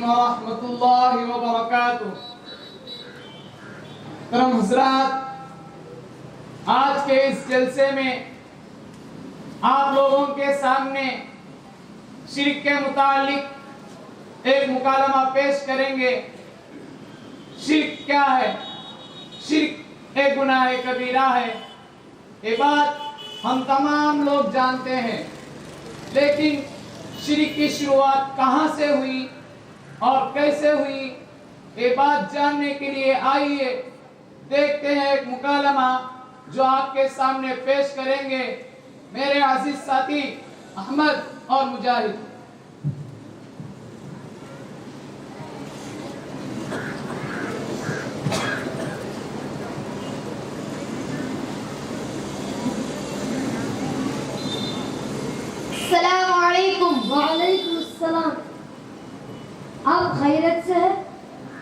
व रहमतुल्लाहि व बरकातुहू। करम हज़रात, आज के इस जलसे में आप लोगों के सामने शिर्क के मुतालिक एक मुकालमा पेश करेंगे। शिर्क क्या है? शिर्क एक गुनाह कबीरा है। ये बात हम तमाम लोग जानते हैं, लेकिन शिर्क की शुरुआत कहाँ से हुई और कैसे हुई, ये बात जानने के लिए आइए देखते हैं एक मुकालमा जो आपके सामने पेश करेंगे मेरे अजीज साथी अहमद और मुजाहिद। अस्सलाम वालेकुम। वालेकुम अस्सलाम। आप खैरियत से हैं?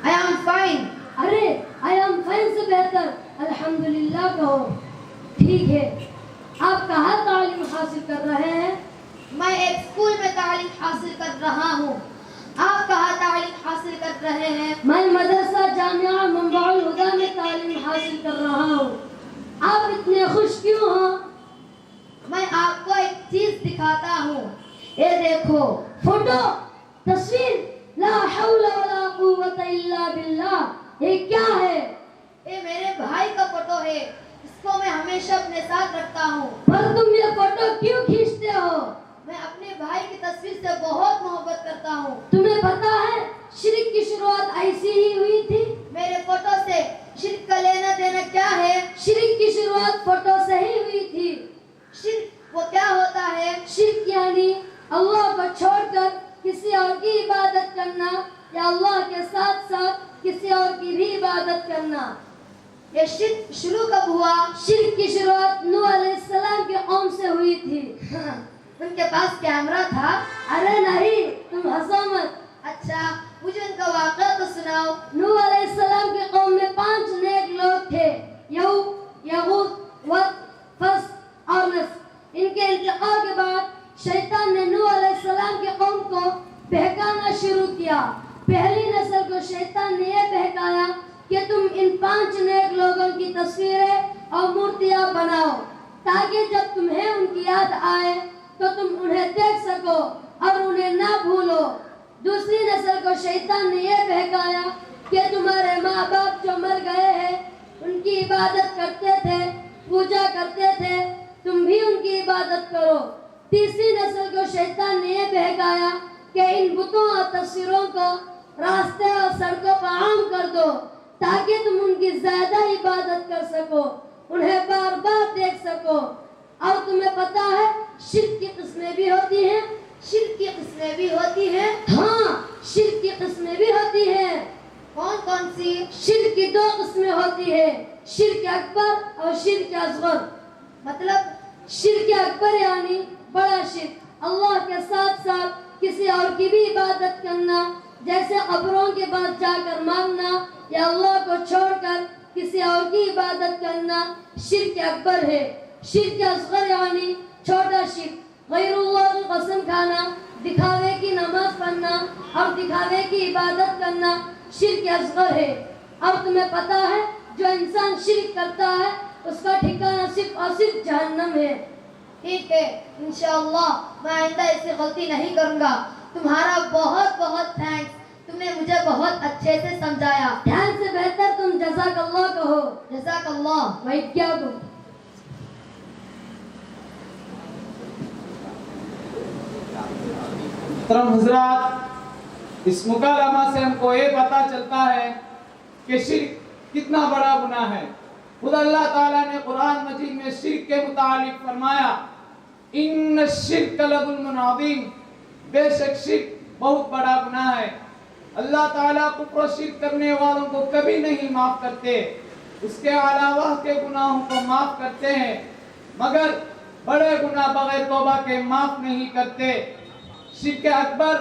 I am fine. अरे आई एम फाइन से बेहतर अल्हम्दुलिल्लाह कहो। ठीक है, आप कहाँ तालीम हासिल कर रहे हैं? मैं एक स्कूल में तालीम हासिल कर रहा हूँ। आप कहाँ तालीम हासिल कर रहे हैं? मैं मदरसा जामिया मंबाउल हुदा में तालीम हासिल कर रहा हूँ। आप इतने खुश क्यों हो? मैं आपको एक चीज दिखाता हूँ। ये देखो, फोटो, तस्वीर, ला हौला वला कुव्वता इल्ला बिल्लाह। ये क्या है? ये मेरे भाई का फोटो है। इसको मैं हमेशा अपने साथ रखता हूँ। पर तुम ये फोटो क्यों खींचते हो? मैं अपने भाई की तस्वीर से बहुत मोहब्बत करता हूँ। तुम्हें पता है शिर्क की शुरुआत ऐसी ही हुई थी। मेरे फोटो से शिर्क का लेना देना क्या है? शिर्क की शुरुआत फोटो से ही हुई थी। शिर्क वो क्या होता है? शिर्क यानी अल्लाह को छोड़कर किसी और की इबादत करना या अल्लाह के साथ साथ किसी और की भी इबादत करना। ये शिर्क शुरू कब हुआ? शिर्क की शुरुआत नूह अलैहिस्सलाम के कौम से हुई थी। उनके पास कैमरा था? अरे नहीं, तुम हंसो मत। अच्छा, मुझे उनका वाक़या तो सुनाओ। नूह अलैहिस्सलाम के कौम में 5 नेक लोग थे, यहूद, यगूस, वद, फस और नस। इनके इंतकाल के बाद शैतान ने नूह अलैहिस्सलाम के कौम को बहकाना शुरू किया। पहली नस्ल को शैतान ने यह बहकाया कि तुम इन 5 नेक लोगों की तस्वीरें और मूर्तियां बनाओ, ताकि जब तुम्हें उनकी याद आए तो तुम उन्हें देख सको और उन्हें ना भूलो। दूसरी नस्ल को शैतान ने यह बहकाया कि तुम्हारे माँ बाप जो मर गए हैं उनकी इबादत करते थे, पूजा करते थे, तुम भी उनकी इबादत करो। तीसरी नस्ल को शैतान ने यह बहकाया कि इन बुतों और तस्वीरों को रास्ते और सड़कों पर आम कर दो, ताकि तुम उनकी ज्यादा इबादत कर सको, उन्हें बार बार देख सको। और तुम्हें पता है शिर्क की किस्में भी होती हैं। शिर्क की किस्में भी होती हैं? हाँ, शिर्क की किस्में भी होती हैं। कौन कौन सी? शिर्क की 2 किस्में होती है, शिर्क अकबर और शिर्क असगर। मतलब? शिर्क अकबर यानी बड़ा शिर्क, अल्लाह के साथ साथ किसी और की भी इबादत करना, जैसे कब्रों के पास जाकर मांगना या अल्लाह को छोड़कर किसी और की इबादत करना शिर्क अकबर है। शिर्क असगर यानी छोटा शिर्क, गैरुल्लाह की कसम खाना, दिखावे की नमाज पढ़ना और दिखावे की इबादत करना शिर्क असगर है। और तुम्हें पता है जो इंसान शिर्क करता है उसका ठिकाना सिर्फ और सिर्फ जहन्नम है। ठीक है, इंशाअल्लाह मैं आइंदा ऐसी गलती नहीं करूँगा। तुम्हारा बहुत बहुत थैंक्स, तुमने मुझे बहुत अच्छे से समझाया। ध्यान से बेहतर तुम जज़ाकल्लाह कहो। जज़ाकल्लाह। वही क्या को मोहतरम हज़रात, इस मुकालमा से हमको ये पता चलता है कि शिर्क कितना बड़ा गुनाह है। खुदा अल्लाह ताला ने कुरान मजीद में शिर्क के मुतालिक फरमाया, इन्न शिर्क लज़ुल्मुन अज़ीम, बेशक शिर्क बहुत बड़ा गुनाह है। अल्लाह ताला कुफ्र और शिर्क करने वालों को कभी नहीं माफ करते, उसके अलावा के गुनाहों को माफ करते हैं, मगर बड़े गुनाह बगैर तौबा के माफ नहीं करते। शिर्क अकबर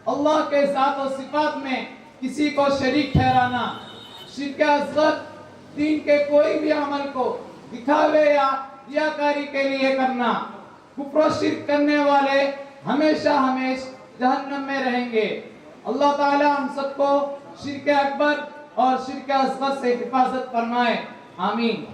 अल्लाह के ज़ात और सिफात में किसी को शरीक ठहराना। शिर्क असगर दीन के कोई भी अमल को दिखावे या रियाकारी के लिए करना। कुफ्र और शिर्क करने वाले हमेशा जहन्नम में रहेंगे। अल्लाह ताला हम सबको शिर्क अकबर और शिर्क असगर से हिफाजत फरमाए, आमीन।